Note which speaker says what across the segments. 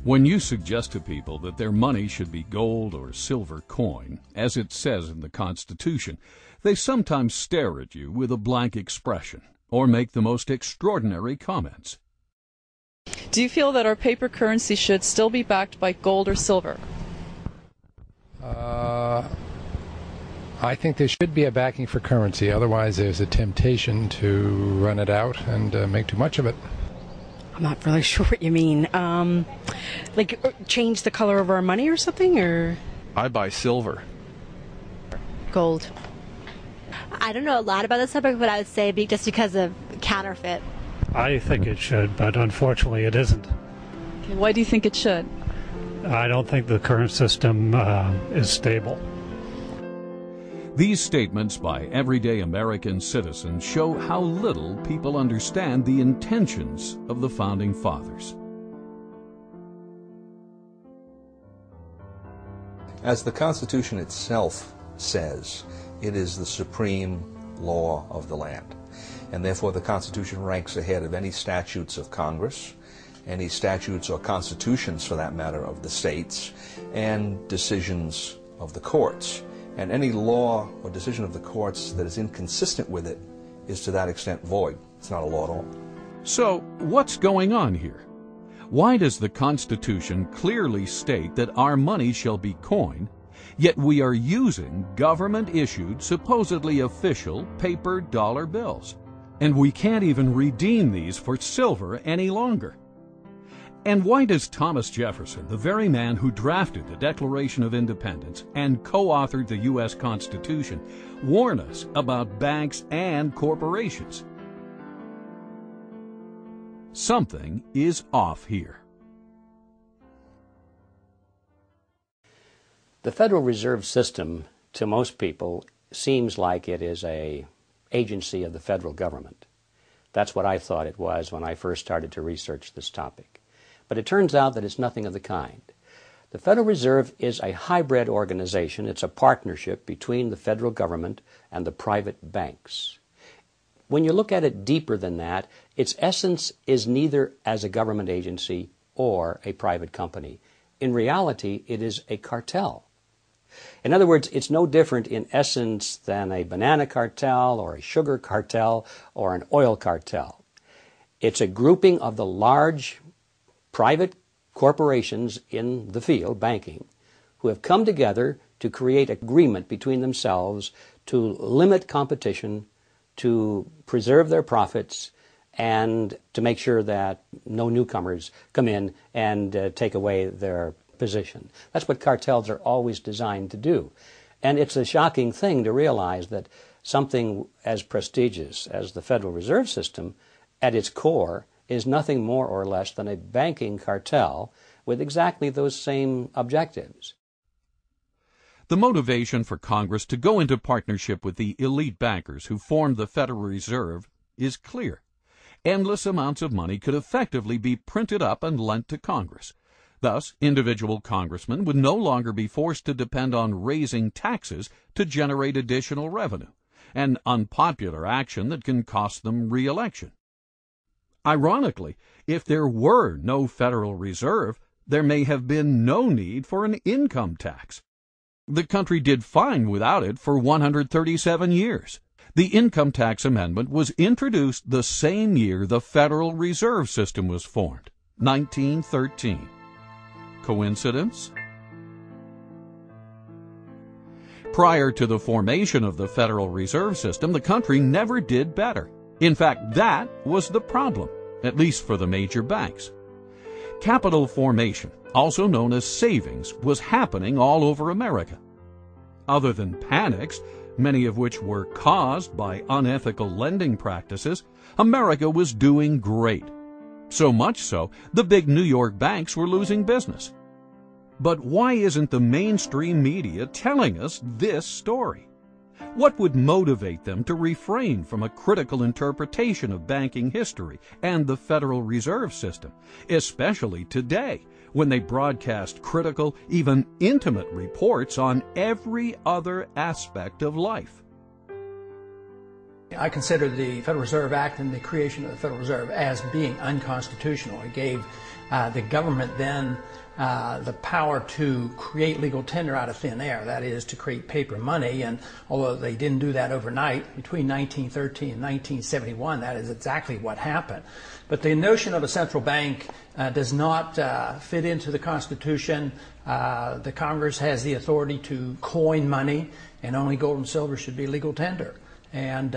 Speaker 1: When you suggest to people that their money should be gold or silver coin, as it says in the Constitution, they sometimes stare at you with a blank expression or make the most extraordinary comments.
Speaker 2: Do you feel that our paper currency should still be backed by gold or silver?
Speaker 3: I think there should be a backing for currency. Otherwise, there's a temptation to run it out and make too much of it.
Speaker 4: I'm not really sure what you mean. Like change the color of our money or something, or?
Speaker 5: I buy silver.
Speaker 4: Gold.
Speaker 6: I don't know a lot about this subject, but I would say just because of counterfeit.
Speaker 7: I think it should, but unfortunately it isn't.
Speaker 2: Okay, why do you think it should?
Speaker 7: I don't think the current system is stable.
Speaker 1: These statements by everyday American citizens show how little people understand the intentions of the Founding Fathers.
Speaker 8: As the Constitution itself says, it is the supreme law of the land. And therefore the Constitution ranks ahead of any statutes of Congress, any statutes or constitutions, for that matter, of the states, and decisions of the courts. And any law or decision of the courts that is inconsistent with it is to that extent void. It's not a law at all.
Speaker 1: So, what's going on here? Why does the Constitution clearly state that our money shall be coin, yet we are using government-issued, supposedly official, paper dollar bills? And we can't even redeem these for silver any longer. And why does Thomas Jefferson, the very man who drafted the Declaration of Independence and co-authored the U.S. Constitution, warn us about banks and corporations? Something is off here.
Speaker 9: The Federal Reserve System, to most people, seems like it is an agency of the federal government. That's what I thought it was when I first started to research this topic. But it turns out that it's nothing of the kind. The Federal Reserve is a hybrid organization. It's a partnership between the federal government and the private banks. When you look at it deeper than that, its essence is neither as a government agency or a private company. In reality, it is a cartel. In other words, it's no different in essence than a banana cartel or a sugar cartel or an oil cartel. It's a grouping of the large private corporations in the field, banking, who have come together to create agreement between themselves to limit competition, to preserve their profits, and to make sure that no newcomers come in and take away their position. That's what cartels are always designed to do. And it's a shocking thing to realize that something as prestigious as the Federal Reserve System, at its core, is nothing more or less than a banking cartel with exactly those same objectives.
Speaker 1: The motivation for Congress to go into partnership with the elite bankers who formed the Federal Reserve is clear. Endless amounts of money could effectively be printed up and lent to Congress. Thus, individual congressmen would no longer be forced to depend on raising taxes to generate additional revenue, an unpopular action that can cost them re-election. Ironically, if there were no Federal Reserve, there may have been no need for an income tax. The country did fine without it for 137 years. The income tax amendment was introduced the same year the Federal Reserve System was formed, 1913. Coincidence? Prior to the formation of the Federal Reserve System, the country never did better. In fact, that was the problem, at least for the major banks. Capital formation, also known as savings, was happening all over America. Other than panics, many of which were caused by unethical lending practices, America was doing great. So much so, the big New York banks were losing business. But why isn't the mainstream media telling us this story? What would motivate them to refrain from a critical interpretation of banking history and the Federal Reserve System, especially today, when they broadcast critical, even intimate reports on every other aspect of life?
Speaker 5: I consider the Federal Reserve Act and the creation of the Federal Reserve as being unconstitutional. It gave the government then the power to create legal tender out of thin air, that is, to create paper money. And although they didn't do that overnight, between 1913 and 1971, that is exactly what happened. But the notion of a central bank does not fit into the Constitution. The Congress has the authority to coin money, and only gold and silver should be legal tender. And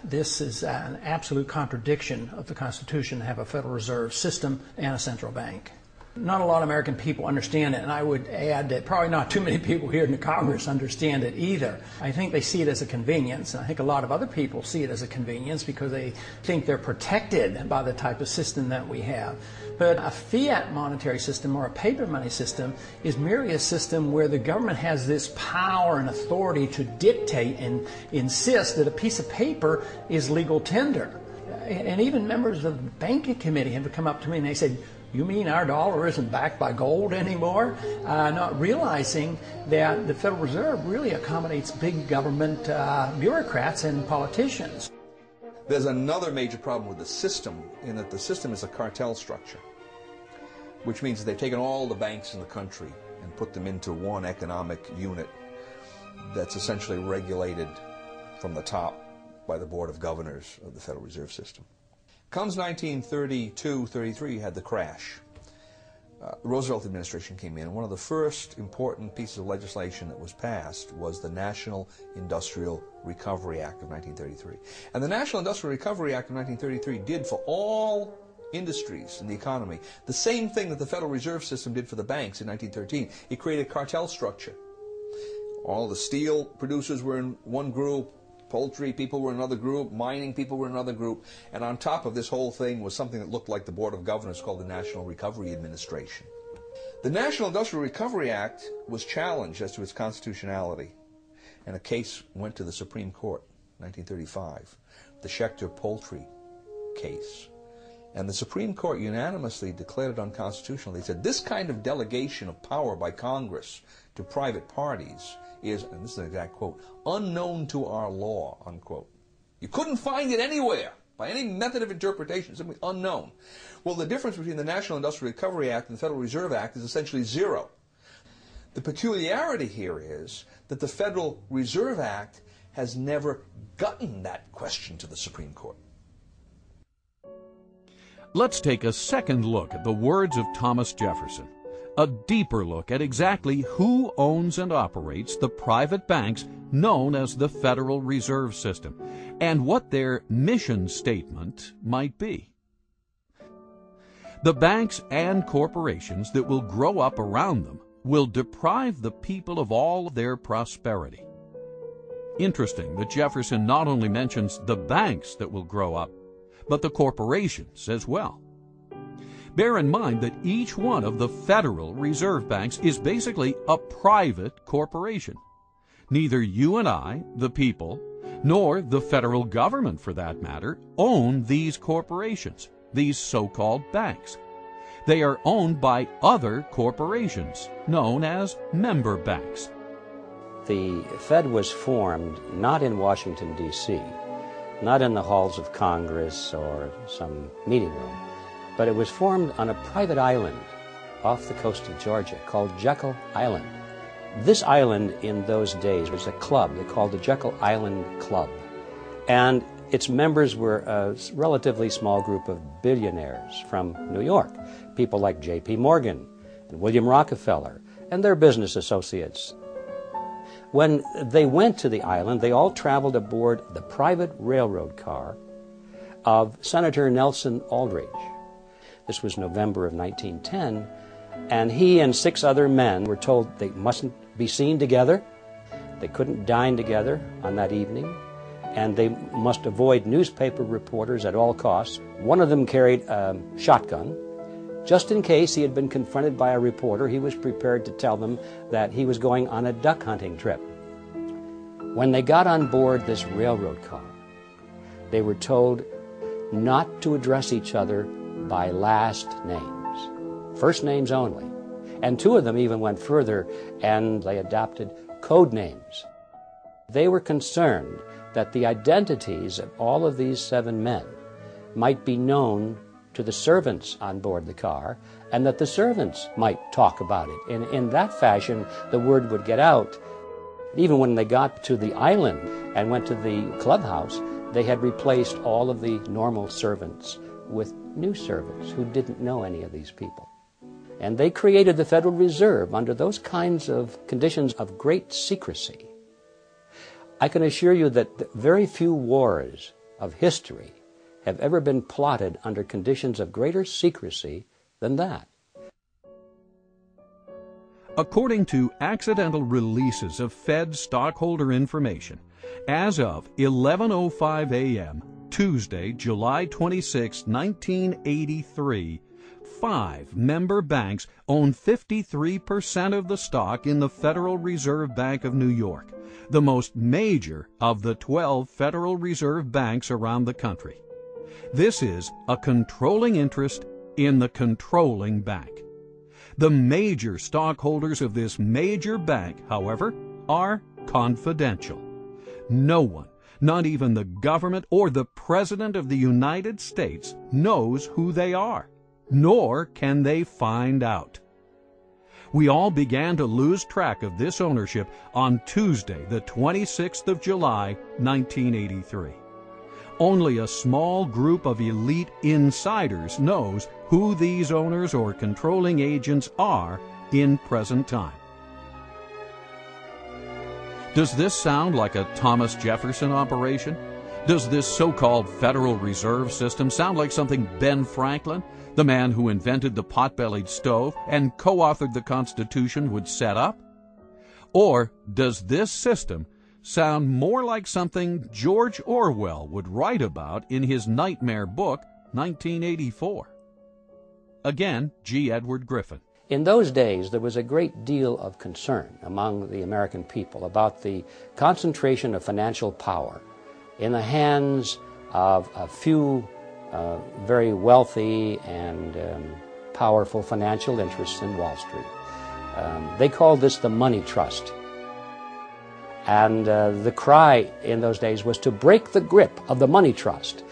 Speaker 5: this is an absolute contradiction of the Constitution to have a Federal Reserve System and a central bank. Not a lot of American people understand it, and I would add that probably not too many people here in the Congress understand it either. I think they see it as a convenience, and I think a lot of other people see it as a convenience because they think they're protected by the type of system that we have. But a fiat monetary system or a paper money system is merely a system where the government has this power and authority to dictate and insist that a piece of paper is legal tender. And even members of the banking committee have come up to me and they said, "You mean our dollar isn't backed by gold anymore?" Not realizing that the Federal Reserve really accommodates big government bureaucrats and politicians.
Speaker 8: There's another major problem with the system, in that the system is a cartel structure, which means that they've taken all the banks in the country and put them into one economic unit that's essentially regulated from the top by the Board of Governors of the Federal Reserve System. Comes 1932-33, had the crash. The Roosevelt administration came in, and one of the first important pieces of legislation that was passed was the National Industrial Recovery Act of 1933. And the National Industrial Recovery Act of 1933 did for all industries in the economy the same thing that the Federal Reserve System did for the banks in 1913. It created a cartel structure. All the steel producers were in one group, poultry people were in another group, mining people were in another group, and on top of this whole thing was something that looked like the Board of Governors called the National Recovery Administration. The National Industrial Recovery Act was challenged as to its constitutionality, and a case went to the Supreme Court in 1935, the Schechter poultry case. And the Supreme Court unanimously declared it unconstitutional. They said this kind of delegation of power by Congress to private parties is, and this is an exact quote, unknown to our law, unquote. You couldn't find it anywhere by any method of interpretation, simply unknown. Well, the difference between the National Industrial Recovery Act and the Federal Reserve Act is essentially zero. The peculiarity here is that the Federal Reserve Act has never gotten that question to the Supreme Court.
Speaker 1: Let's take a second look at the words of Thomas Jefferson. A deeper look at exactly who owns and operates the private banks known as the Federal Reserve System, and what their mission statement might be. The banks and corporations that will grow up around them will deprive the people of all their prosperity. Interesting that Jefferson not only mentions the banks that will grow up, but the corporations as well. Bear in mind that each one of the Federal Reserve Banks is basically a private corporation. Neither you and I, the people, nor the federal government, for that matter, own these corporations, these so-called banks. They are owned by other corporations, known as member banks.
Speaker 9: The Fed was formed not in Washington, D.C., not in the halls of Congress or some meeting room, but it was formed on a private island off the coast of Georgia called Jekyll Island. This island in those days was a club. They called the Jekyll Island Club. And its members were a relatively small group of billionaires from New York, people like J.P. Morgan and William Rockefeller and their business associates. When they went to the island, they all traveled aboard the private railroad car of Senator Nelson Aldrich. This was November of 1910, and he and 6 other men were told they mustn't be seen together, they couldn't dine together on that evening, and they must avoid newspaper reporters at all costs. One of them carried a shotgun. Just in case he had been confronted by a reporter, he was prepared to tell them that he was going on a duck hunting trip. When they got on board this railroad car, they were told not to address each other by last names, first names only. And 2 of them even went further, and they adopted code names. They were concerned that the identities of all of these 7 men might be known to the servants on board the car, and that the servants might talk about it. In that fashion, the word would get out. Even when they got to the island and went to the clubhouse, they had replaced all of the normal servants with new servants who didn't know any of these people. And they created the Federal Reserve under those kinds of conditions of great secrecy. I can assure you that very few wars of history have ever been plotted under conditions of greater secrecy than that.
Speaker 1: According to accidental releases of Fed stockholder information, as of 11:05 a.m., Tuesday, July 26, 1983, 5 member banks own 53% of the stock in the Federal Reserve Bank of New York, the most major of the 12 Federal Reserve banks around the country. This is a controlling interest in the controlling bank. The major stockholders of this major bank, however, are confidential. No one, not even the government or the President of the United States, knows who they are, nor can they find out. We all began to lose track of this ownership on Tuesday, the 26th of July, 1983. Only a small group of elite insiders knows who these owners or controlling agents are in present time. Does this sound like a Thomas Jefferson operation? Does this so-called Federal Reserve System sound like something Ben Franklin, the man who invented the pot-bellied stove and co-authored the Constitution, would set up? Or does this system sound more like something George Orwell would write about in his nightmare book, 1984? Again, G. Edward Griffin.
Speaker 9: In those days, there was a great deal of concern among the American people about the concentration of financial power in the hands of a few very wealthy and powerful financial interests in Wall Street. They called this the money trust. And the cry in those days was to break the grip of the money trust.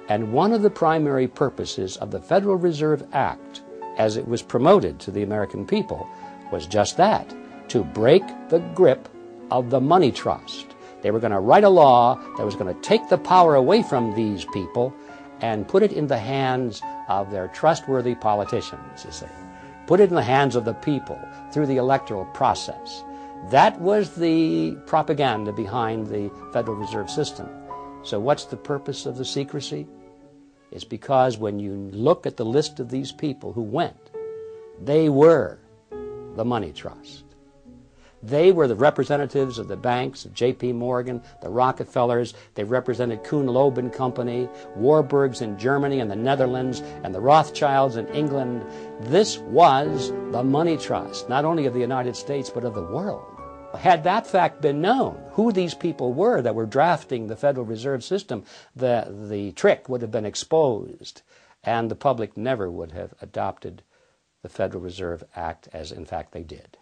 Speaker 9: And one of the primary purposes of the Federal Reserve Act, as it was promoted to the American people, was just that, to break the grip of the money trust. They were going to write a law that was going to take the power away from these people and put it in the hands of their trustworthy politicians, you see. Put it in the hands of the people through the electoral process. That was the propaganda behind the Federal Reserve System. So what's the purpose of the secrecy? It's because when you look at the list of these people who went, they were the money trust. They were the representatives of the banks, of J.P. Morgan, the Rockefellers. They represented Kuhn-Loeb and Company, Warburgs in Germany and the Netherlands, and the Rothschilds in England. This was the money trust, not only of the United States, but of the world. Had that fact been known, who these people were that were drafting the Federal Reserve System, the trick would have been exposed, and the public never would have adopted the Federal Reserve Act as, in fact, they did.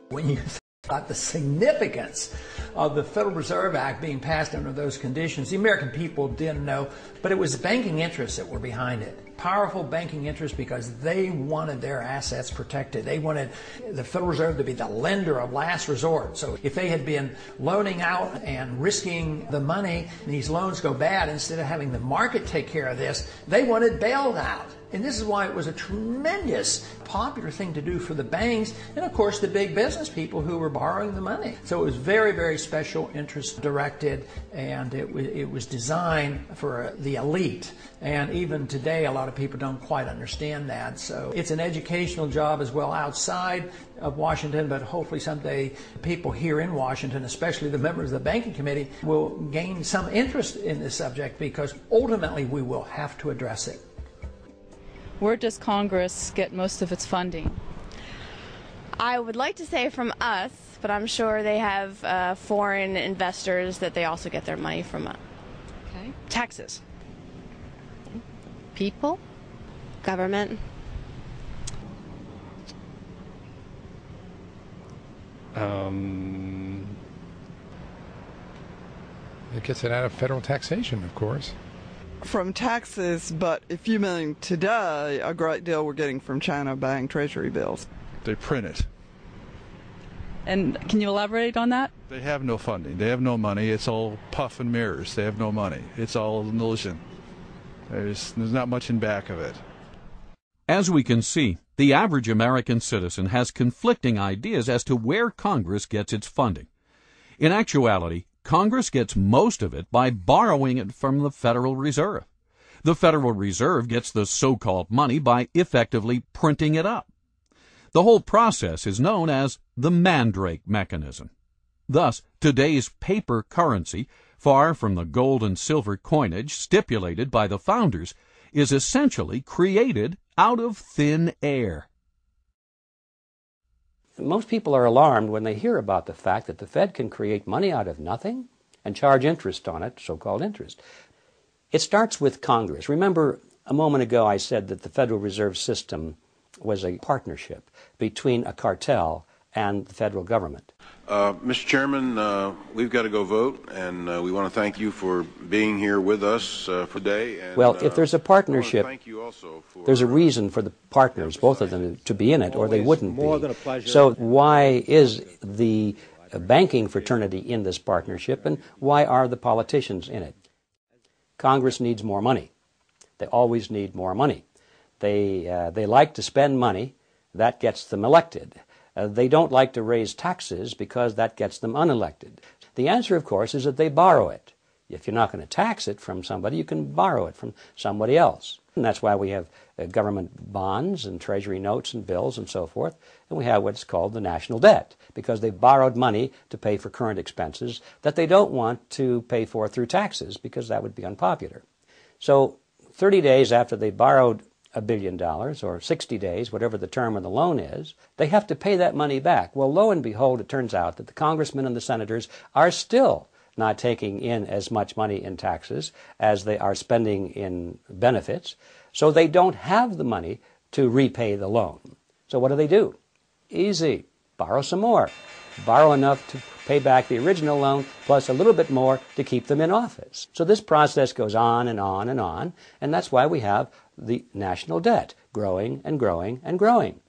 Speaker 5: When you think about the significance of the Federal Reserve Act being passed under those conditions, the American people didn't know, but it was banking interests that were behind it. Powerful banking interests, because they wanted their assets protected. They wanted the Federal Reserve to be the lender of last resort. So if they had been loaning out and risking the money, and these loans go bad, instead of having the market take care of this, they wanted bailed out. And this is why it was a tremendous popular thing to do for the banks and, of course, the big business people who were borrowing the money. So it was very, very special interest directed, and it was designed for the elite. And even today, a lot of people don't quite understand that. So it's an educational job as well outside of Washington, but hopefully someday people here in Washington, especially the members of the banking committee, will gain some interest in this subject, because ultimately we will have to address it.
Speaker 2: Where does Congress get most of its funding?
Speaker 10: I would like to say from us, but I'm sure they have foreign investors that they also get their money from.
Speaker 2: Okay.
Speaker 4: Taxes.
Speaker 6: People? Government?
Speaker 3: It gets it out of federal taxation, of course.
Speaker 11: From taxes, but if you mean today, a great deal we're getting from China buying treasury bills.
Speaker 12: They print it.
Speaker 2: And can you elaborate on that?
Speaker 12: They have no funding. They have no money. It's all puff and mirrors. They have no money. It's all an illusion. There's not much in back of it.
Speaker 1: As we can see, the average American citizen has conflicting ideas as to where Congress gets its funding. In actuality, Congress gets most of it by borrowing it from the Federal Reserve. The Federal Reserve gets the so-called money by effectively printing it up. The whole process is known as the Mandrake mechanism. Thus, today's paper currency, far from the gold and silver coinage stipulated by the founders, is essentially created out of thin air.
Speaker 9: Most people are alarmed when they hear about the fact that the Fed can create money out of nothing and charge interest on it, so-called interest. It starts with Congress. Remember, a moment ago I said that the Federal Reserve System was a partnership between a cartel and the federal government.
Speaker 13: Mr. Chairman, we've got to go vote, and we want to thank you for being here with us for today. And,
Speaker 9: well, if there's a partnership,
Speaker 13: thank you also for,
Speaker 9: there's a reason for the partners, both of them, to be in it, or they wouldn't be. So why is the banking fraternity in this partnership, and why are the politicians in it? Congress needs more money. They always need more money. They like to spend money. That gets them elected. They don't like to raise taxes because that gets them unelected. The answer, of course, is that they borrow it. If you're not going to tax it from somebody, you can borrow it from somebody else. And that's why we have government bonds and treasury notes and bills and so forth. And we have what's called the national debt, because they've borrowed money to pay for current expenses that they don't want to pay for through taxes, because that would be unpopular. So 30 days after they borrowed $1 billion, or 60 days, whatever the term of the loan is, they have to pay that money back. Well, lo and behold, it turns out that the congressmen and the senators are still not taking in as much money in taxes as they are spending in benefits, so they don't have the money to repay the loan. So what do? Easy. Borrow some more. Borrow enough to pay back the original loan, plus a little bit more to keep them in office. So this process goes on and on and on, and that's why we have the national debt growing and growing and growing.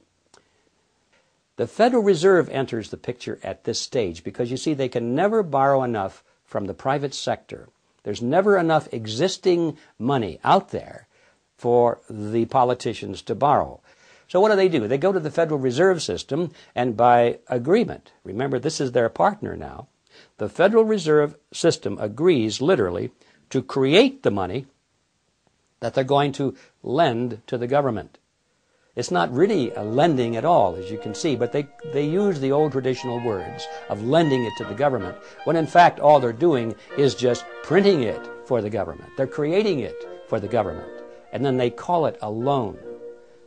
Speaker 9: The Federal Reserve enters the picture at this stage because, you see, they can never borrow enough from the private sector. There's never enough existing money out there for the politicians to borrow. So what do? They go to the Federal Reserve System, and by agreement, remember this is their partner now, the Federal Reserve System agrees literally to create the money that they're going to lend to the government. It's not really a lending at all, as you can see, but they use the old traditional words of lending it to the government, when in fact all they're doing is just printing it for the government. They're creating it for the government, and then they call it a loan.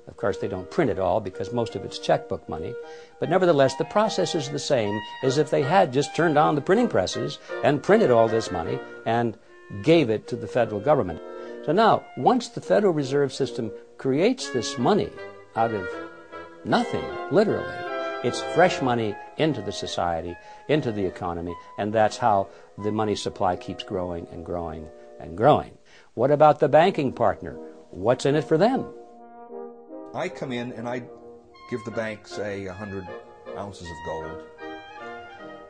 Speaker 9: Of course, they don't print it all because most of it's checkbook money, but nevertheless the process is the same as if they had just turned on the printing presses and printed all this money and gave it to the federal government. So now, once the Federal Reserve System creates this money out of nothing, literally, it's fresh money into the society, into the economy, and that's how the money supply keeps growing and growing and growing. What about the banking partner? What's in it for them?
Speaker 8: I come in and I give the bank, say, 100 ounces of gold,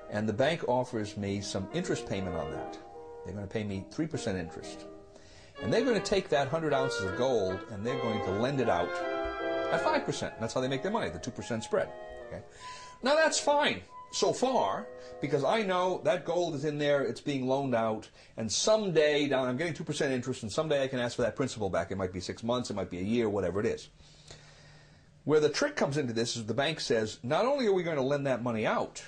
Speaker 8: and the bank offers me some interest payment on that. They're going to pay me 3% interest. And they're going to take that 100 ounces of gold and they're going to lend it out at 5%. That's how they make their money, the 2% spread. Okay? Now that's fine so far, because I know that gold is in there, it's being loaned out, and someday I'm getting 2% interest, and someday I can ask for that principal back. It might be 6 months, it might be a year, whatever it is. Where the trick comes into this is the bank says, not only are we going to lend that money out,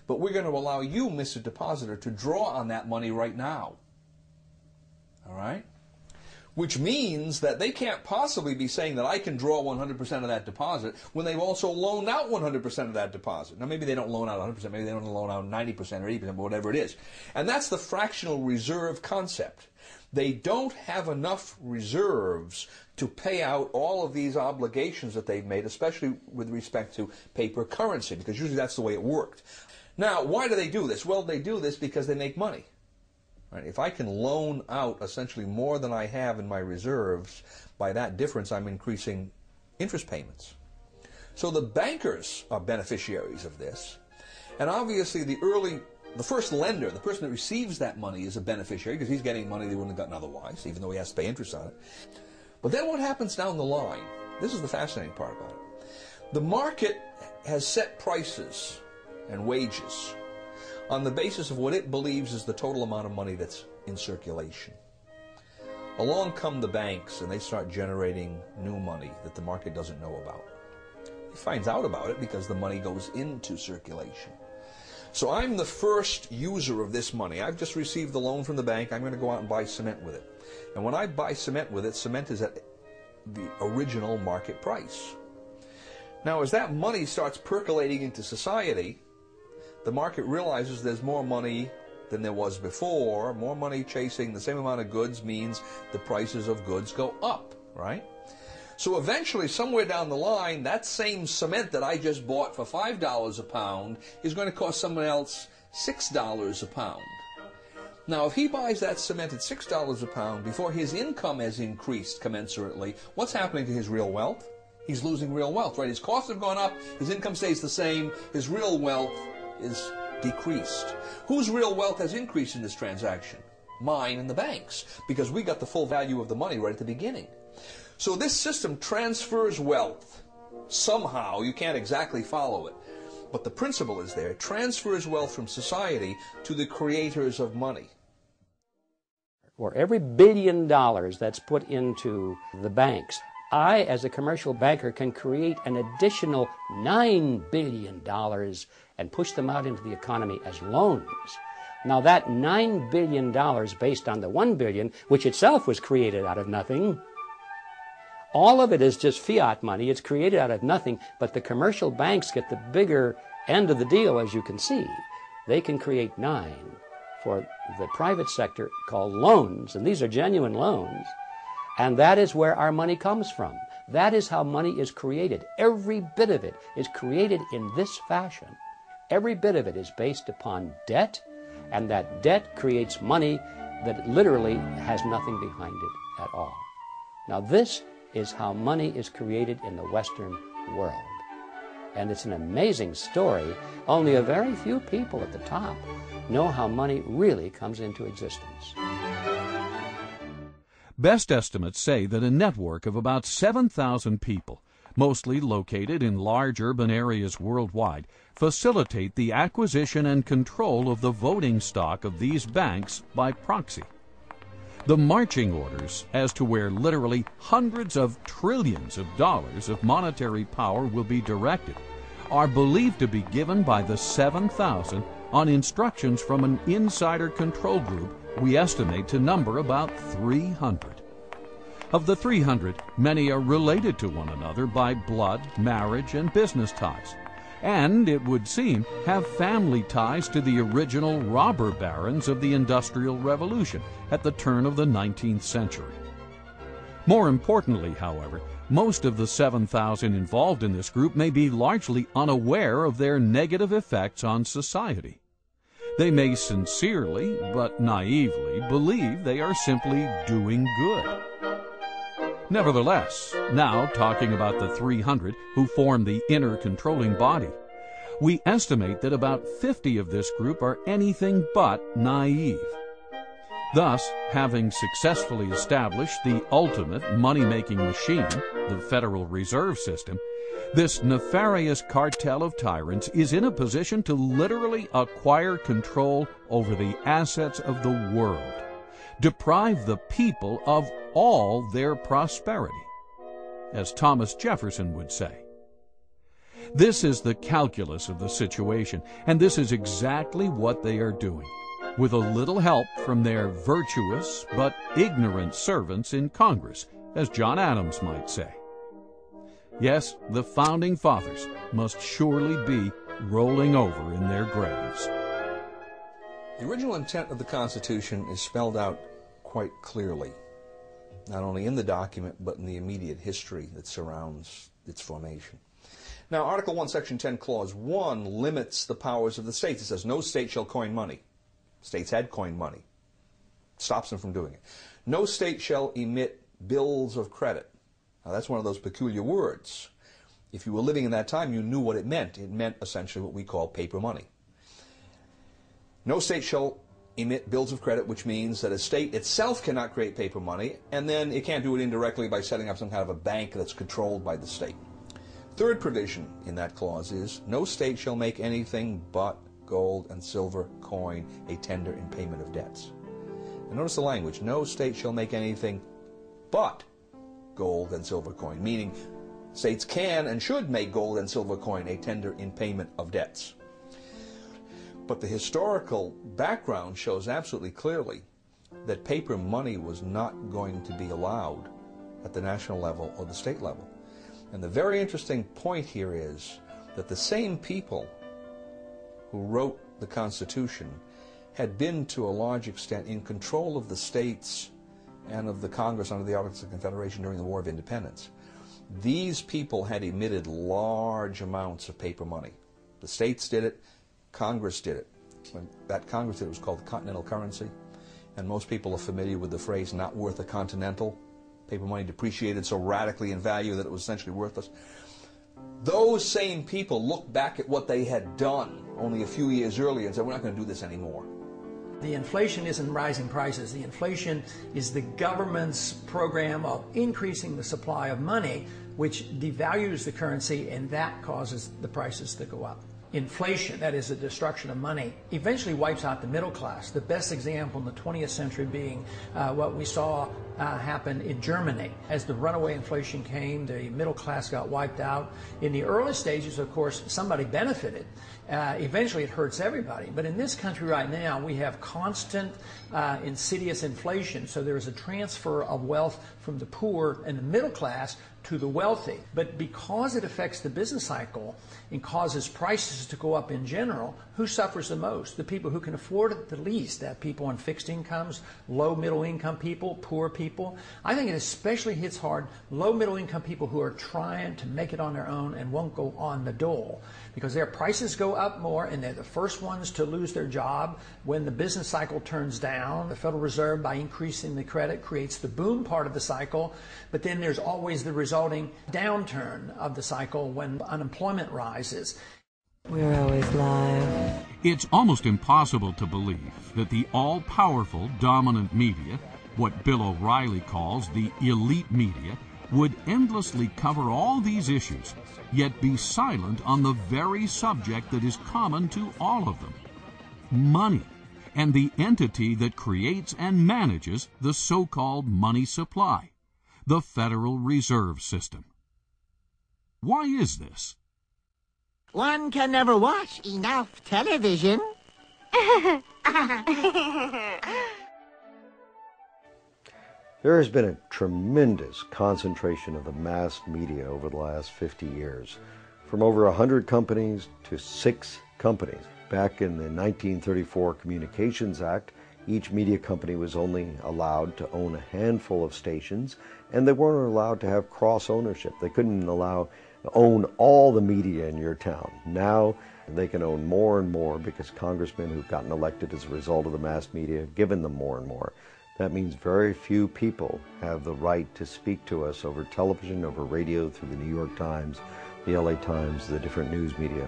Speaker 8: but we're going to allow you, Mr. Depositor, to draw on that money right now. All right? Which means that they can't possibly be saying that I can draw 100% of that deposit when they've also loaned out 100% of that deposit. Now, maybe they don't loan out 100%, maybe they don't loan out 90% or 80%, but whatever it is. And that's the fractional reserve concept. They don't have enough reserves to pay out all of these obligations that they've made, especially with respect to paper currency, because usually that's the way it worked. Now, why do they do this? Well, they do this because they make money. Right? If I can loan out essentially more than I have in my reserves, by that difference I'm increasing interest payments. So the bankers are beneficiaries of this, and obviously the first lender, the person that receives that money, is a beneficiary because he's getting money they wouldn't have gotten otherwise, even though he has to pay interest on it. But then what happens down the line? This is the fascinating part about it. The market has set prices and wages on the basis of what it believes is the total amount of money that's in circulation. Along come the banks and they start generating new money that the market doesn't know about. He finds out about it because the money goes into circulation. So I'm the first user of this money. I've just received the loan from the bank. I'm going to go out and buy cement with it. And when I buy cement with it, cement is at the original market price. Now, as that money starts percolating into society, the market realizes there's more money than there was before. More money chasing the same amount of goods means the prices of goods go up, right? So eventually, somewhere down the line, that same cement that I just bought for $5 a pound is going to cost someone else $6 a pound. Now, if he buys that cement at $6 a pound before his income has increased commensurately, what's happening to his real wealth? He's losing real wealth, right? His costs have gone up, his income stays the same, his real wealth is decreased. Whose real wealth has increased in this transaction? Mine and the bank's, because we got the full value of the money right at the beginning. So this system transfers wealth. Somehow, you can't exactly follow it, but the principle is there. It transfers wealth from society to the creators of money.
Speaker 9: For every $1 billion that's put into the banks, I, as a commercial banker, can create an additional $9 billion and push them out into the economy as loans. Now that $9 billion based on the $1 billion, which itself was created out of nothing, all of it is just fiat money. It's created out of nothing, but the commercial banks get the bigger end of the deal, as you can see. They can create 9 for the private sector called loans, and these are genuine loans. And that is where our money comes from. That is how money is created. Every bit of it is created in this fashion. Every bit of it is based upon debt, and that debt creates money that literally has nothing behind it at all. Now this is how money is created in the Western world. And it's an amazing story. Only a very few people at the top know how money really comes into existence.
Speaker 1: Best estimates say that a network of about 7,000 people, mostly located in large urban areas worldwide, facilitate the acquisition and control of the voting stock of these banks by proxy. The marching orders as to where literally hundreds of trillions of dollars of monetary power will be directed are believed to be given by the 7,000 on instructions from an insider control group we estimate to number about 300. Of the 300, many are related to one another by blood, marriage, and business ties, and, it would seem, have family ties to the original robber barons of the Industrial Revolution at the turn of the 19th century. More importantly, however, most of the 7,000 involved in this group may be largely unaware of their negative effects on society. They may sincerely, but naively, believe they are simply doing good. Nevertheless, now talking about the 300 who form the inner controlling body, we estimate that about 50 of this group are anything but naive. Thus, having successfully established the ultimate money-making machine, the Federal Reserve System, this nefarious cartel of tyrants is in a position to literally acquire control over the assets of the world, deprive the people of all their prosperity, as Thomas Jefferson would say. This is the calculus of the situation, and this is exactly what they are doing, with a little help from their virtuous but ignorant servants in Congress, as John Adams might say. Yes, the Founding Fathers must surely be rolling over in their graves.
Speaker 8: The original intent of the Constitution is spelled out quite clearly, not only in the document, but in the immediate history that surrounds its formation. Now, Article 1, Section 10, Clause 1 limits the powers of the states. It says, no state shall coin money. States had coined money. stops them from doing it. No state shall emit bills of credit. Now that's one of those peculiar words. If you were living in that time, you knew what it meant. It meant essentially what we call paper money. No state shall emit bills of credit, which means that a state itself cannot create paper money, and then it can't do it indirectly by setting up some kind of a bank that's controlled by the state. Third provision in that clause is, no state shall make anything but gold and silver coin a tender in payment of debts. And notice the language, no state shall make anything but gold and silver coin, meaning states can and should make gold and silver coin a tender in payment of debts. But the historical background shows absolutely clearly that paper money was not going to be allowed at the national level or the state level. And the very interesting point here is that the same people who wrote the Constitution had been to a large extent in control of the states and of the Congress under the Articles of Confederation during the War of Independence. These people had emitted large amounts of paper money. The states did it, Congress did it. When that Congress did it, was called the continental currency, and most people are familiar with the phrase not worth a continental. Paper money depreciated so radically in value that it was essentially worthless. Those same people looked back at what they had done only a few years earlier and said, we're not going to do this anymore.
Speaker 5: The inflation isn't rising prices. The inflation is the government's program of increasing the supply of money, which devalues the currency, and that causes the prices to go up. Inflation, that is the destruction of money, eventually wipes out the middle class. The best example in the 20th century being what we saw happen in Germany. As the runaway inflation came, the middle class got wiped out. In the early stages, of course, somebody benefited. Eventually it hurts everybody. But in this country right now, we have constant insidious inflation. So there is a transfer of wealth from the poor and the middle class to the wealthy. But because it affects the business cycle and causes prices to go up in general, who suffers the most? The people who can afford it the least. That people on fixed incomes, low middle income people, poor people. I think it especially hits hard low middle income people who are trying to make it on their own and won't go on the dole, because their prices go up more and they're the first ones to lose their job when the business cycle turns down. The Federal Reserve, by increasing the credit, creates the boom part of the cycle, but then there's always the resulting downturn of the cycle when unemployment rises.
Speaker 14: We're always live.
Speaker 1: It's almost impossible to believe that the all-powerful dominant media, what Bill O'Reilly calls the elite media, would endlessly cover all these issues, yet be silent on the very subject that is common to all of them: money, and the entity that creates and manages the so-called money supply, the Federal Reserve System. Why is this?
Speaker 15: One can never watch enough television.
Speaker 16: There has been a tremendous concentration of the mass media over the last 50 years, from over 100 companies to 6 companies. Back in the 1934 Communications Act, each media company was only allowed to own a handful of stations, and they weren't allowed to have cross-ownership. They couldn't own all the media in your town. Now they can own more and more because congressmen who've gotten elected as a result of the mass media have given them more and more. That means very few people have the right to speak to us over television, over radio, through the New York Times, the LA Times, the different news media.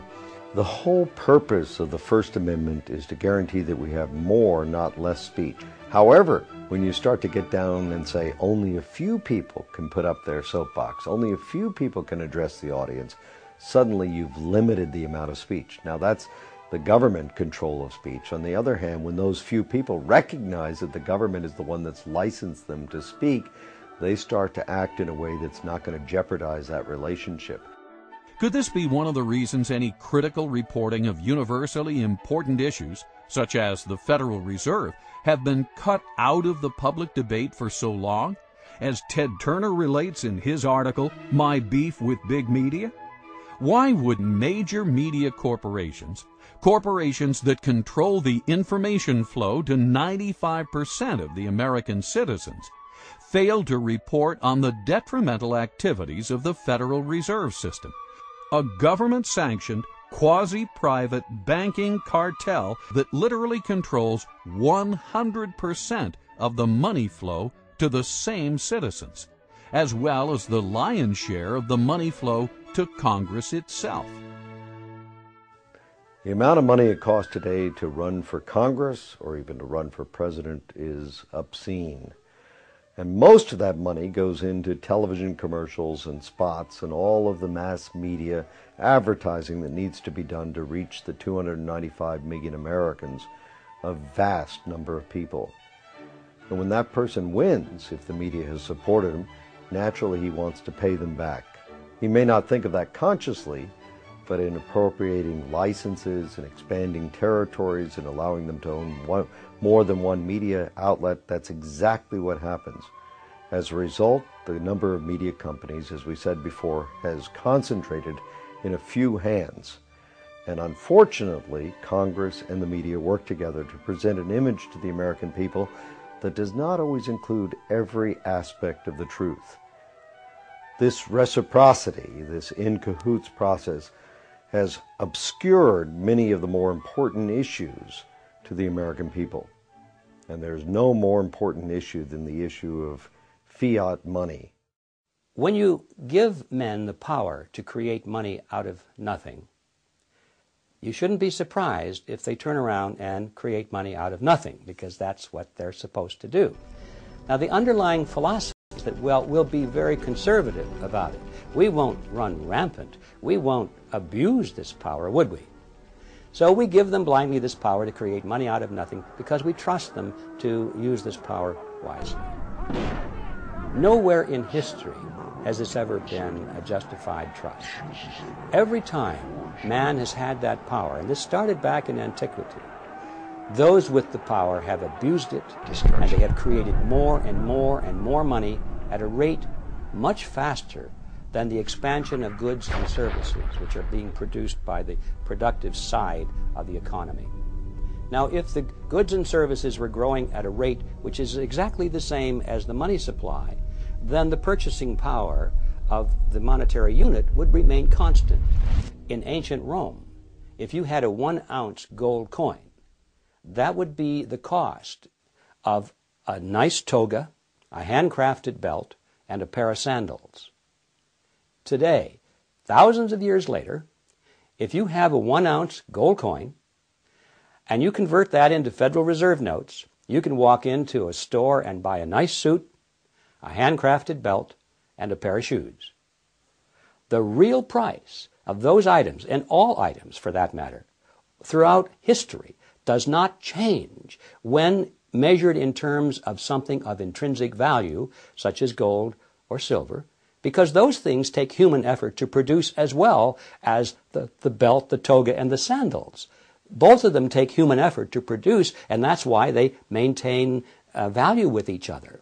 Speaker 16: The whole purpose of the First Amendment is to guarantee that we have more, not less speech. However, when you start to get down and say only a few people can put up their soapbox, only a few people can address the audience, suddenly you've limited the amount of speech. Now that's the government control of speech. On the other hand, when those few people recognize that the government is the one that's licensed them to speak, they start to act in a way that's not going to jeopardize that relationship.
Speaker 1: Could this be one of the reasons any critical reporting of universally important issues, such as the Federal Reserve, have been cut out of the public debate for so long? As Ted Turner relates in his article, My Beef with Big Media? Why would major media corporations that control the information flow to 95% of the American citizens, fail to report on the detrimental activities of the Federal Reserve System, a government-sanctioned, quasi-private banking cartel that literally controls 100% of the money flow to the same citizens, as well as the lion's share of the money flow to Congress itself.
Speaker 16: The amount of money it costs today to run for Congress or even to run for president is obscene. And most of that money goes into television commercials and spots and all of the mass media advertising that needs to be done to reach the 295 million Americans, a vast number of people. And when that person wins, if the media has supported him, naturally he wants to pay them back. He may not think of that consciously, but in appropriating licenses and expanding territories and allowing them to own more than one media outlet, that's exactly what happens. As a result, the number of media companies, as we said before, has concentrated in a few hands. And unfortunately, Congress and the media work together to present an image to the American people that does not always include every aspect of the truth. This reciprocity, this in cahoots process, has obscured many of the more important issues to the American people. And there's no more important issue than the issue of fiat money.
Speaker 9: When you give men the power to create money out of nothing, you shouldn't be surprised if they turn around and create money out of nothing, because that's what they're supposed to do. Now, the underlying philosophy is that, well, we'll be very conservative about it. We won't run rampant. We won't abuse this power, would we? So we give them blindly this power to create money out of nothing because we trust them to use this power wisely. Nowhere in history has this ever been a justified trust. Every time man has had that power, and this started back in antiquity, those with the power have abused it, and they have created more and more and more money at a rate much faster than the expansion of goods and services which are being produced by the productive side of the economy. Now, if the goods and services were growing at a rate which is exactly the same as the money supply, then the purchasing power of the monetary unit would remain constant. In ancient Rome, if you had a 1-ounce gold coin, that would be the cost of a nice toga, a handcrafted belt, and a pair of sandals. Today, thousands of years later, if you have a 1-ounce gold coin and you convert that into Federal Reserve notes, you can walk into a store and buy a nice suit, a handcrafted belt, and a pair of shoes. The real price of those items, and all items for that matter, throughout history, does not change when measured in terms of something of intrinsic value, such as gold or silver, because those things take human effort to produce as well as the belt, the toga, and the sandals. Both of them take human effort to produce, and that's why they maintain value with each other.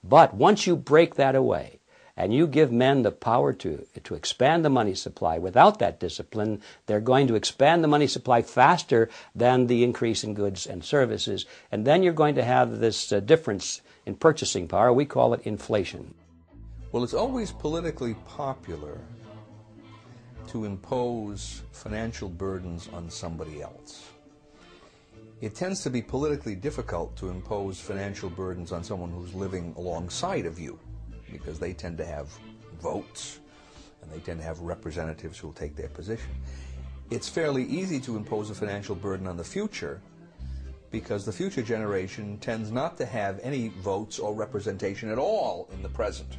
Speaker 9: But once you break that away, and you give men the power to expand the money supply without that discipline, they're going to expand the money supply faster than the increase in goods and services, and then you're going to have this difference in purchasing power. We call it inflation.
Speaker 8: Well, it's always politically popular to impose financial burdens on somebody else. It tends to be politically difficult to impose financial burdens on someone who's living alongside of you, because they tend to have votes and they tend to have representatives who will take their position. It's fairly easy to impose a financial burden on the future because the future generation tends not to have any votes or representation at all in the present.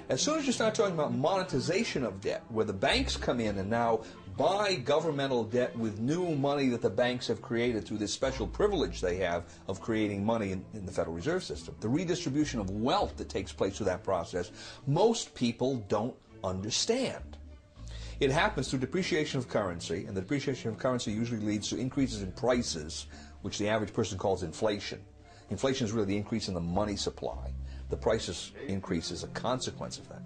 Speaker 8: As soon as you start talking about monetization of debt, where the banks come in and now buy governmental debt with new money that the banks have created through this special privilege they have of creating money in the Federal Reserve System, the redistribution of wealth that takes place through that process, most people don't understand. It happens through depreciation of currency, and the depreciation of currency usually leads to increases in prices, which the average person calls inflation. Inflation is really the increase in the money supply. The prices increase as a consequence of that.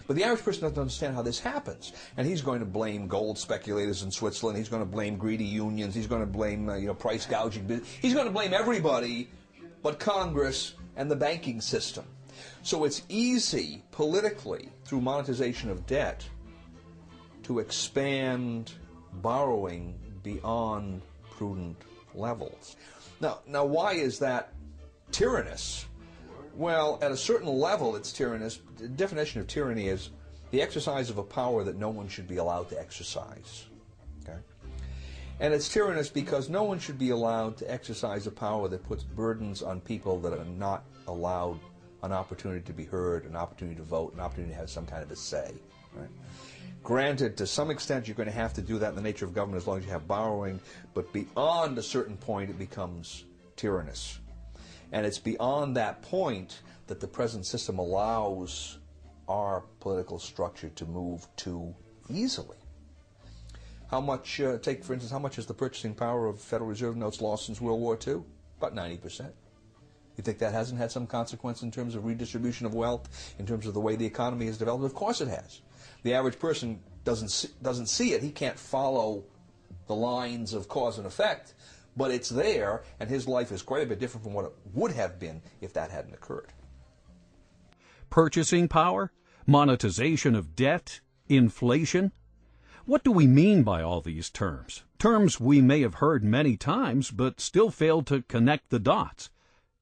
Speaker 8: But the average person doesn't understand how this happens. And he's going to blame gold speculators in Switzerland. He's going to blame greedy unions. He's going to blame price gouging. He's going to blame everybody but Congress and the banking system. So it's easy politically, through monetization of debt, to expand borrowing beyond prudent levels. Now why is that tyrannous. Well, at a certain level, it's tyrannous. The definition of tyranny is the exercise of a power that no one should be allowed to exercise. Okay? And it's tyrannous because no one should be allowed to exercise a power that puts burdens on people that are not allowed an opportunity to be heard, an opportunity to vote, an opportunity to have some kind of a say. Right? Granted, to some extent, you're going to have to do that in the nature of government as long as you have borrowing, but beyond a certain point, it becomes tyrannous. And it's beyond that point that the present system allows our political structure to move too easily. How much, take for instance, how much is the purchasing power of Federal Reserve notes lost since World War II? About 90%. You think that hasn't had some consequence in terms of redistribution of wealth, in terms of the way the economy has developed? Of course it has. The average person doesn't see it. He can't follow the lines of cause and effect, but it's there, and his life is quite a bit different from what it would have been if that hadn't occurred.
Speaker 1: Purchasing power, monetization of debt, inflation. What do we mean by all these terms? Terms we may have heard many times, but still fail to connect the dots.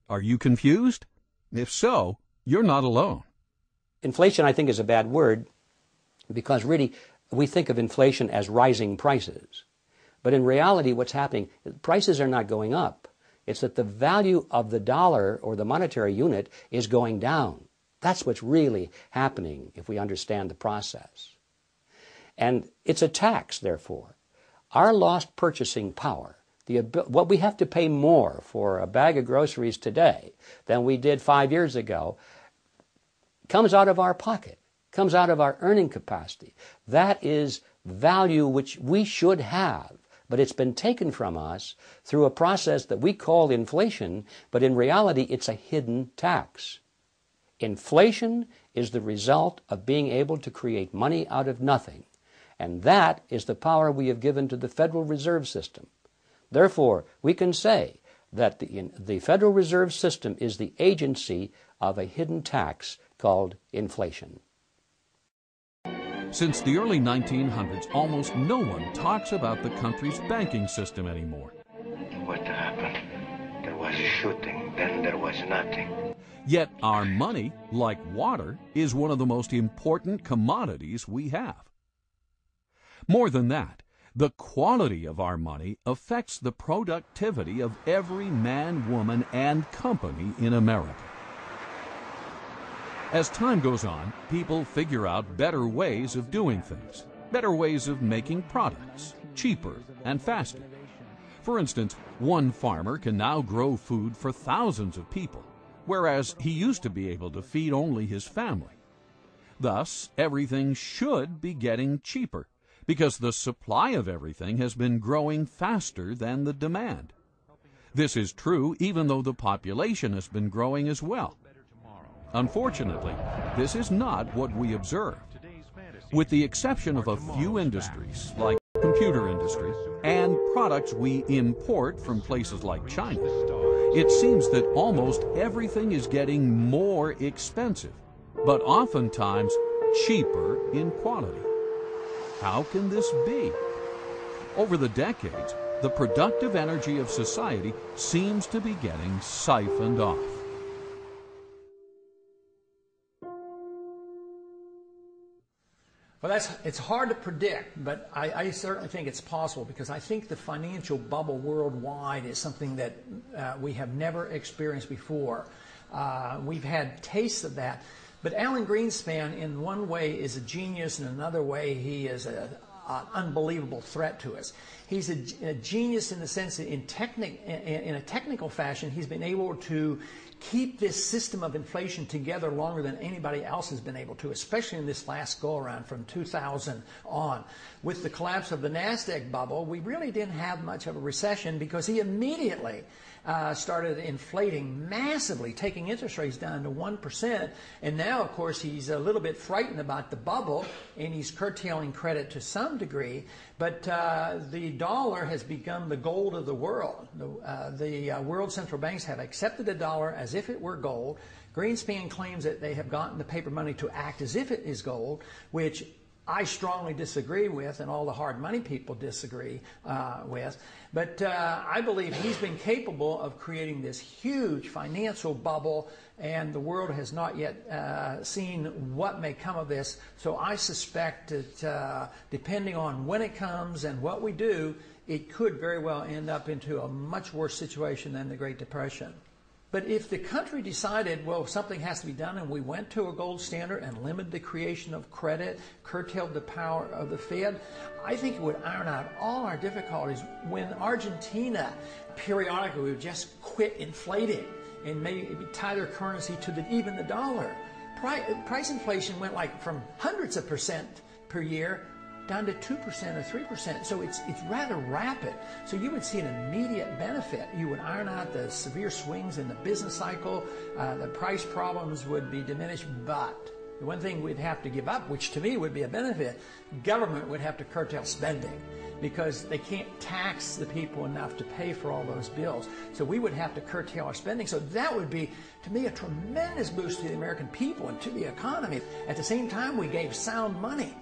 Speaker 1: Are you confused? If so, you're not alone.
Speaker 9: Inflation, I think, is a bad word because really we think of inflation as rising prices. But in reality, what's happening, prices are not going up. It's that the value of the dollar or the monetary unit is going down. That's what's really happening if we understand the process. And it's a tax, therefore. Our lost purchasing power, what we have to pay more for a bag of groceries today than we did 5 years ago, comes out of our pocket, comes out of our earning capacity. That is value which we should have, but it's been taken from us through a process that we call inflation, but in reality it's a hidden tax. Inflation is the result of being able to create money out of nothing, and that is the power we have given to the Federal Reserve System. Therefore, we can say that the Federal Reserve System is the agency of a hidden tax called inflation.
Speaker 1: Since the early 1900s, almost no one talks about the country's banking system anymore.
Speaker 17: What happened? There was a shooting, then there was nothing.
Speaker 1: Yet our money, like water, is one of the most important commodities we have. More than that, the quality of our money affects the productivity of every man, woman, and company in America. As time goes on, people figure out better ways of doing things, better ways of making products, cheaper and faster. For instance, one farmer can now grow food for thousands of people, whereas he used to be able to feed only his family. Thus, everything should be getting cheaper, because the supply of everything has been growing faster than the demand. This is true even though the population has been growing as well. Unfortunately, this is not what we observed. With the exception of a few industries, like the computer industry, and products we import from places like China, it seems that almost everything is getting more expensive, but oftentimes cheaper in quality. How can this be? Over the decades, the productive energy of society seems to be getting siphoned off.
Speaker 5: Well, it's hard to predict, but I certainly think it's possible, because I think the financial bubble worldwide is something that we have never experienced before. We've had tastes of that. But Alan Greenspan, in one way, is a genius, and in another way, he is an unbelievable threat to us. He's a genius in the sense that in a technical fashion, he's been able to keep this system of inflation together longer than anybody else has been able to, especially in this last go-around from 2000 on. With the collapse of the NASDAQ bubble, we really didn't have much of a recession because he immediately started inflating massively, taking interest rates down to 1%. And now, of course, he's a little bit frightened about the bubble, and he's curtailing credit to some degree. But the dollar has become the gold of the world. The world central banks have accepted the dollar as if it were gold. Greenspan claims that they have gotten the paper money to act as if it is gold, which I strongly disagree with, and all the hard money people disagree with. But I believe he's been capable of creating this huge financial bubble, and the world has not yet seen what may come of this. So I suspect that depending on when it comes and what we do, it could very well end up into a much worse situation than the Great Depression. But if the country decided, well, something has to be done, and we went to a gold standard and limited the creation of credit, curtailed the power of the Fed, I think it would iron out all our difficulties. When Argentina periodically would just quit inflating and maybe tie their currency to even the dollar, price inflation went like from hundreds of percent per year down to 2% or 3%. So it's rather rapid. So you would see an immediate benefit. You would iron out the severe swings in the business cycle. The price problems would be diminished. But the one thing we'd have to give up, which to me would be a benefit, government would have to curtail spending, because they can't tax the people enough to pay for all those bills. So we would have to curtail our spending. So that would be, to me, a tremendous boost to the American people and to the economy. At the same time, we gave sound money.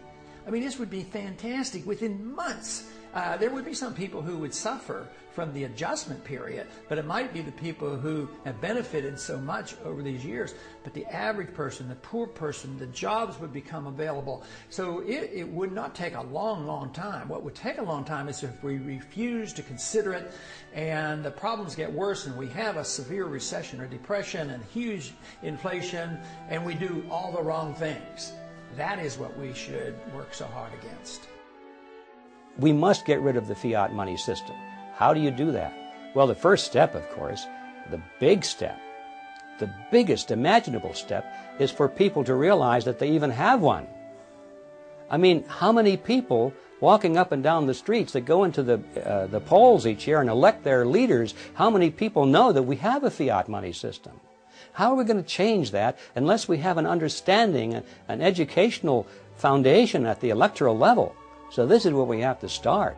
Speaker 5: I mean, this would be fantastic. Within months, there would be some people who would suffer from the adjustment period, but it might be the people who have benefited so much over these years. But the average person, the poor person, the jobs would become available. So it would not take a long, long time. What would take a long time is if we refuse to consider it and the problems get worse and we have a severe recession or depression and huge inflation and we do all the wrong things. That is what we should work so hard against.
Speaker 9: We must get rid of the fiat money system. How do you do that? Well, the first step, of course, the big step, the biggest imaginable step, is for people to realize that they even have one. I mean, how many people walking up and down the streets that go into the polls each year and elect their leaders, how many people know that we have a fiat money system? How are we going to change that unless we have an understanding, an educational foundation at the electoral level? So this is where we have to start.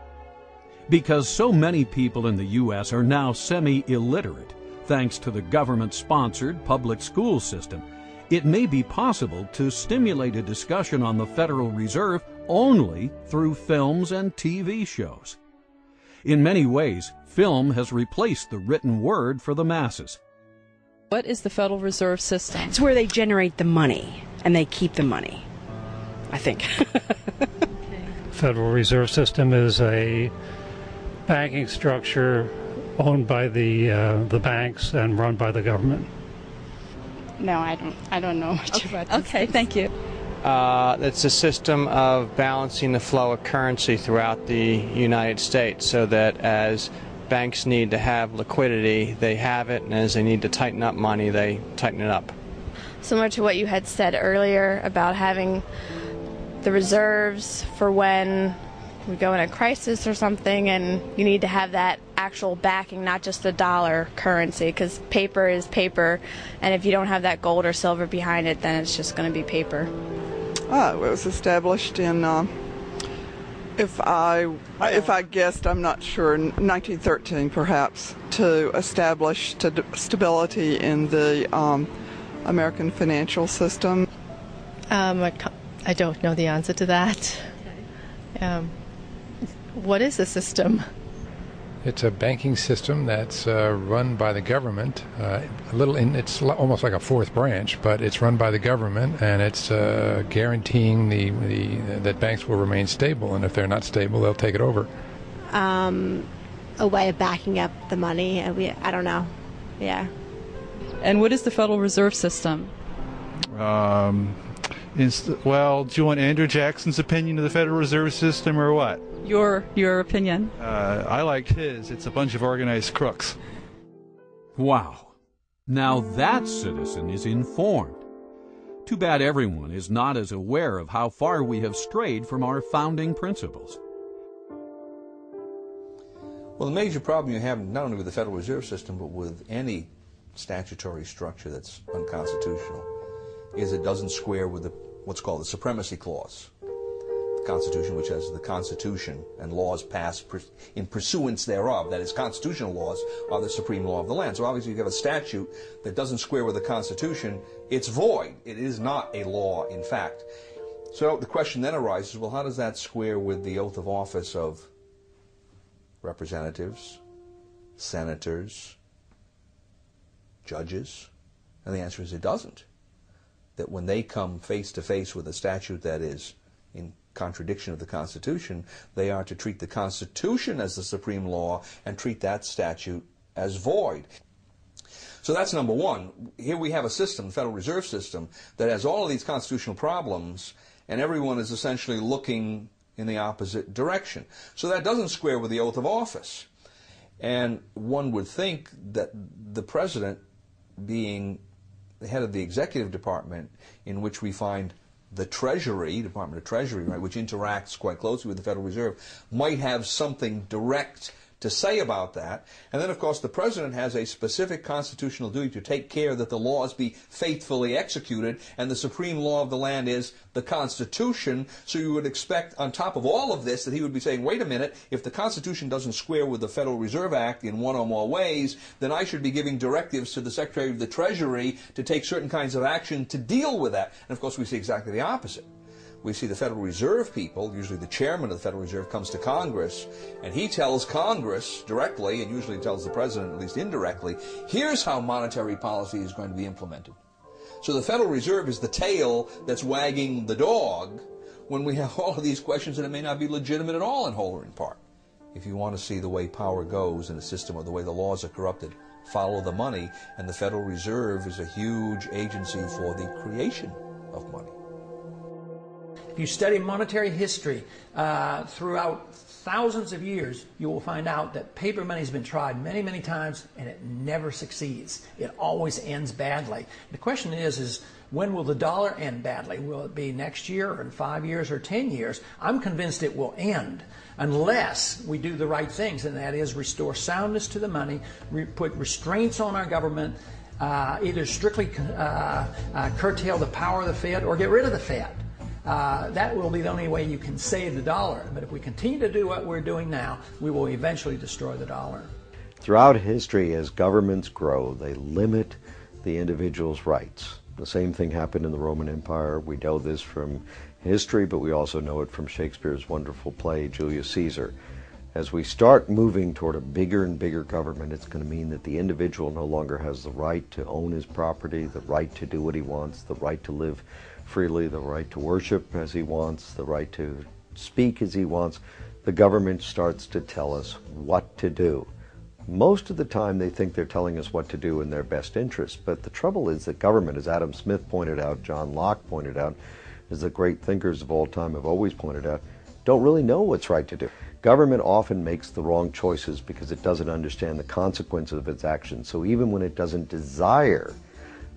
Speaker 1: Because so many people in the U.S. are now semi-illiterate, thanks to the government-sponsored public school system, it may be possible to stimulate a discussion on the Federal Reserve only through films and TV shows. In many ways, film has replaced the written word for the masses.
Speaker 2: What is the Federal Reserve System?
Speaker 4: It's where they generate the money and they keep the money, I think.
Speaker 7: Federal Reserve System is a banking structure owned by the banks and run by the government.
Speaker 18: No, I don't know much about this.
Speaker 2: Okay, thank you.
Speaker 19: It's a system of balancing the flow of currency throughout the United States so that as banks need to have liquidity, they have it, and as they need to tighten up money, they tighten it up.
Speaker 10: Similar to what you had said earlier about having the reserves for when we go in a crisis or something, and you need to have that actual backing, not just the dollar currency, because paper is paper, and if you don't have that gold or silver behind it, then it's just going to be paper.
Speaker 11: It was established in, if I guessed, I'm not sure, 1913 perhaps, to establish stability in the American financial system.
Speaker 20: I don't know the answer to that. What is the system?
Speaker 3: It's a banking system that's run by the government. It's almost like a fourth branch, but it's run by the government, and it's guaranteeing that banks will remain stable. And if they're not stable, they'll take it over.
Speaker 6: A way of backing up the money. I don't know. Yeah.
Speaker 2: And what is the Federal Reserve System?
Speaker 12: Well, do you want Andrew Jackson's opinion of the Federal Reserve System or what?
Speaker 2: Your opinion.
Speaker 12: I liked his. It's a bunch of organized crooks.
Speaker 1: Wow. Now that citizen is informed. Too bad everyone is not as aware of how far we have strayed from our founding principles.
Speaker 8: Well, the major problem you have not only with the Federal Reserve System, but with any statutory structure that's unconstitutional, is it doesn't square with what's called the Supremacy Clause. The Constitution, which has the Constitution and laws passed in pursuance thereof, that is, constitutional laws are the supreme law of the land. So obviously you have a statute that doesn't square with the Constitution, it's void. It is not a law, in fact. So the question then arises, well, how does that square with the oath of office of representatives, senators, judges? And the answer is it doesn't. That when they come face to face with a statute that is in contradiction of the Constitution, they are to treat the Constitution as the supreme law and treat that statute as void. So that's number one. Here we have a system, the Federal Reserve System, that has all of these constitutional problems, and everyone is essentially looking in the opposite direction. So that doesn't square with the oath of office. And one would think that the president, being the head of the executive department, in which we find the Treasury, Department of Treasury, right, which interacts quite closely with the Federal Reserve, might have something direct to say about that. And then, of course, the president has a specific constitutional duty to take care that the laws be faithfully executed, and the supreme law of the land is the Constitution. So you would expect, on top of all of this, that he would be saying, wait a minute, if the Constitution doesn't square with the Federal Reserve Act in one or more ways, then I should be giving directives to the Secretary of the Treasury to take certain kinds of action to deal with that. And, of course, we see exactly the opposite. We see the Federal Reserve people, usually the chairman of the Federal Reserve, comes to Congress, and he tells Congress directly, and usually tells the president, at least indirectly, here's how monetary policy is going to be implemented. So the Federal Reserve is the tail that's wagging the dog when we have all of these questions that it may not be legitimate at all in whole or in part. If you want to see the way power goes in a system or the way the laws are corrupted, follow the money, and the Federal Reserve is a huge agency for the creation of money.
Speaker 5: If you study monetary history throughout thousands of years, you will find out that paper money has been tried many, many times, and it never succeeds. It always ends badly. The question is when will the dollar end badly? Will it be next year, or in 5 years, or 10 years? I'm convinced it will end unless we do the right things, and that is restore soundness to the money, put restraints on our government, either strictly curtail the power of the Fed or get rid of the Fed. That will be the only way you can save the dollar. But if we continue to do what we're doing now, we will eventually destroy the dollar.
Speaker 16: Throughout history, as governments grow, they limit the individual's rights. The same thing happened in the Roman Empire. We know this from history, but we also know it from Shakespeare's wonderful play, Julius Caesar. As we start moving toward a bigger and bigger government, it's going to mean that the individual no longer has the right to own his property, the right to do what he wants, the right to live freely, the right to worship as he wants, the right to speak as he wants. The government starts to tell us what to do. Most of the time they think they're telling us what to do in their best interest, but the trouble is that government, as Adam Smith pointed out, John Locke pointed out, as the great thinkers of all time have always pointed out, don't really know what's right to do. Government often makes the wrong choices because it doesn't understand the consequences of its actions. So even when it doesn't desire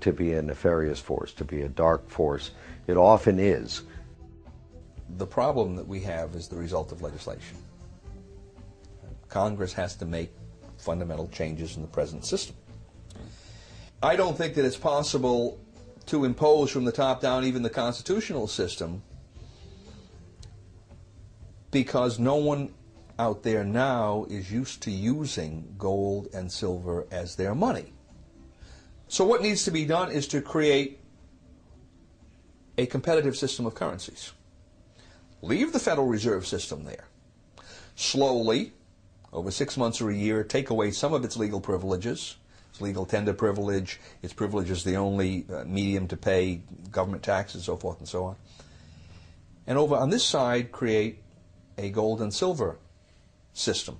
Speaker 16: to be a nefarious force, to be a dark force, it often is.
Speaker 8: The problem that we have is the result of legislation. Congress has to make fundamental changes in the present system. I don't think that it's possible to impose from the top down even the constitutional system, because no one out there now is used to using gold and silver as their money. So what needs to be done is to create a competitive system of currencies. Leave the Federal Reserve System there. Slowly, over 6 months or a year, take away some of its legal privileges. Its legal tender privilege, its privilege as the only medium to pay government taxes, so forth and so on. And over on this side, create a gold and silver system.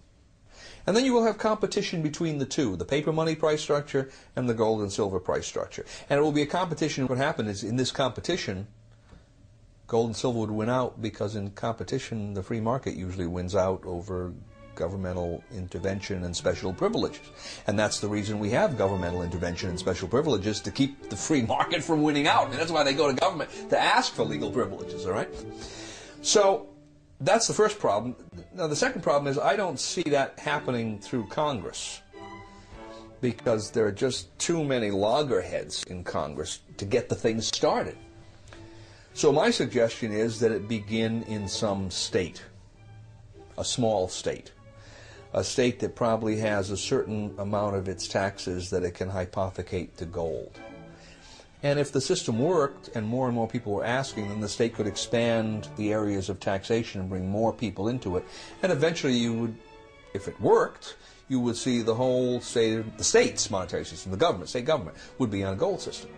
Speaker 8: And then you will have competition between the two, the paper money price structure and the gold and silver price structure. And it will be a competition. What happened is, in this competition, gold and silver would win out, because in competition, the free market usually wins out over governmental intervention and special privileges. And that's the reason we have governmental intervention and special privileges, to keep the free market from winning out. And that's why they go to government, to ask for legal privileges, all right? So that's the first problem. Now, the second problem is I don't see that happening through Congress, because there are just too many loggerheads in Congress to get the thing started. So my suggestion is that it begin in some state, a small state, a state that probably has a certain amount of its taxes that it can hypothecate to gold. And if the system worked and more people were asking, then the state could expand the areas of taxation and bring more people into it. And eventually you would, if it worked, you would see the whole state, the state's monetary system, the government, state government, would be on a gold system.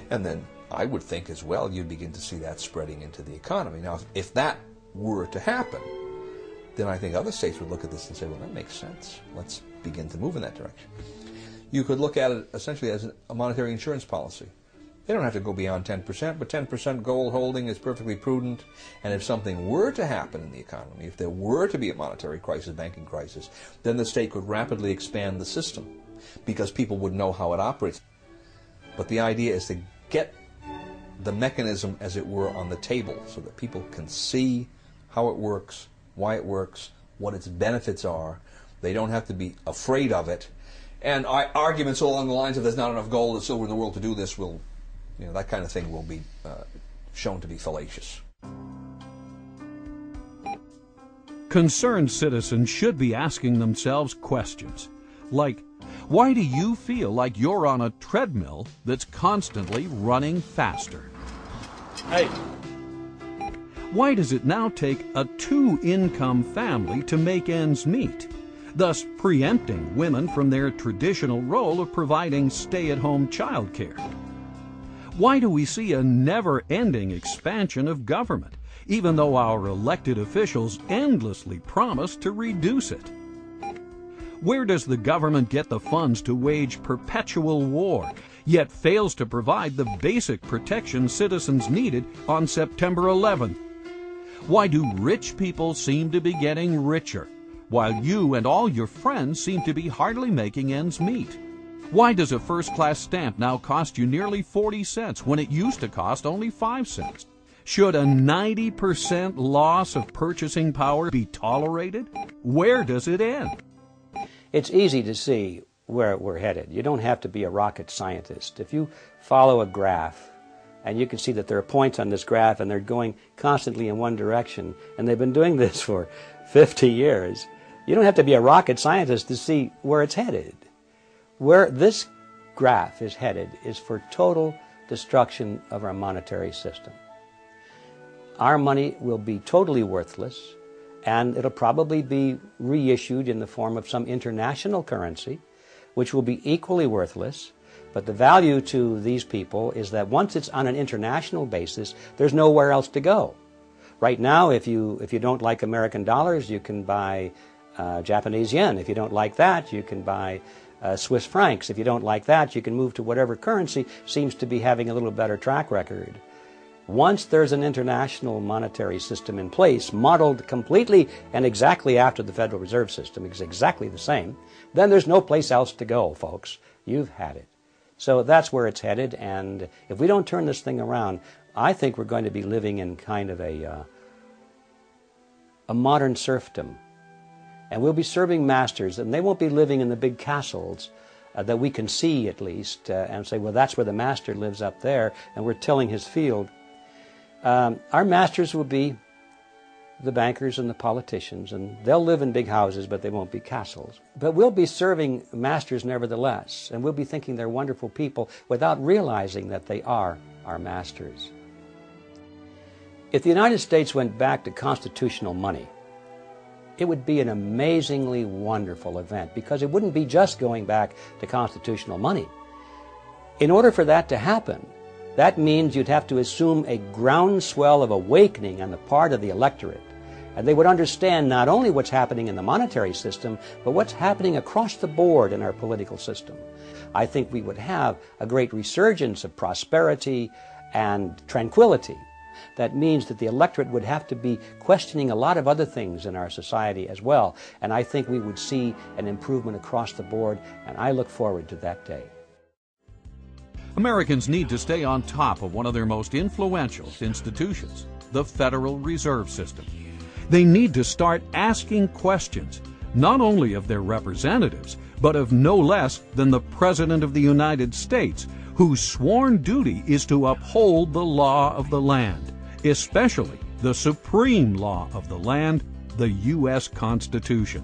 Speaker 8: And then I would think as well you'd begin to see that spreading into the economy. Now, if that were to happen, then I think other states would look at this and say, well, that makes sense. Let's begin to move in that direction. You could look at it essentially as a monetary insurance policy. They don't have to go beyond 10%, but 10% gold holding is perfectly prudent. And if something were to happen in the economy, if there were to be a monetary crisis, banking crisis, then the state could rapidly expand the system because people would know how it operates. But the idea is to get the mechanism, as it were, on the table so that people can see how it works, why it works, what its benefits are. They don't have to be afraid of it. And arguments along the lines of there's not enough gold or silver in the world to do this will, that kind of thing will be shown to be fallacious.
Speaker 1: Concerned citizens should be asking themselves questions like, why do you feel like you're on a treadmill that's constantly running faster?
Speaker 21: Hey.
Speaker 1: Why does it now take a 2-income family to make ends meet, thus preempting women from their traditional role of providing stay-at-home childcare? Why do we see a never-ending expansion of government, even though our elected officials endlessly promise to reduce it? Where does the government get the funds to wage perpetual war, yet fails to provide the basic protection citizens needed on September 11th? Why do rich people seem to be getting richer, while you and all your friends seem to be hardly making ends meet? Why does a first-class stamp now cost you nearly 40 cents when it used to cost only 5 cents? Should a 90% loss of purchasing power be tolerated? Where does it end?
Speaker 9: It's easy to see where we're headed. You don't have to be a rocket scientist. If you follow a graph, and you can see that there are points on this graph and they're going constantly in one direction, and they've been doing this for 50 years, you don't have to be a rocket scientist to see where it's headed. Where this graph is headed is for total destruction of our monetary system. Our money will be totally worthless, and it'll probably be reissued in the form of some international currency, which will be equally worthless. But the value to these people is that once it's on an international basis, there's nowhere else to go. Right now, if you don't like American dollars, you can buy Japanese yen. If you don't like that, you can buy Swiss francs. If you don't like that, you can move to whatever currency seems to be having a little better track record. Once there's an international monetary system in place, modeled completely and exactly after the Federal Reserve System, it's exactly the same, then there's no place else to go, folks. You've had it. So that's where it's headed, and if we don't turn this thing around, I think we're going to be living in kind of a modern serfdom. And we'll be serving masters, and they won't be living in the big castles that we can see at least, and say, well, that's where the master lives up there, and we're tilling his field. Our masters will be the bankers and the politicians, and they'll live in big houses, but they won't be castles. But we'll be serving masters nevertheless, and we'll be thinking they're wonderful people without realizing that they are our masters. If the United States went back to constitutional money, it would be an amazingly wonderful event, because it wouldn't be just going back to constitutional money. In order for that to happen, that means you'd have to assume a groundswell of awakening on the part of the electorate, and they would understand not only what's happening in the monetary system, but what's happening across the board in our political system. I think we would have a great resurgence of prosperity and tranquility. That means that the electorate would have to be questioning a lot of other things in our society as well, and I think we would see an improvement across the board, and I look forward to that day.
Speaker 1: Americans need to stay on top of one of their most influential institutions, the Federal Reserve System. They need to start asking questions, not only of their representatives, but of no less than the President of the United States, whose sworn duty is to uphold the law of the land, especially the supreme law of the land, the U.S. Constitution.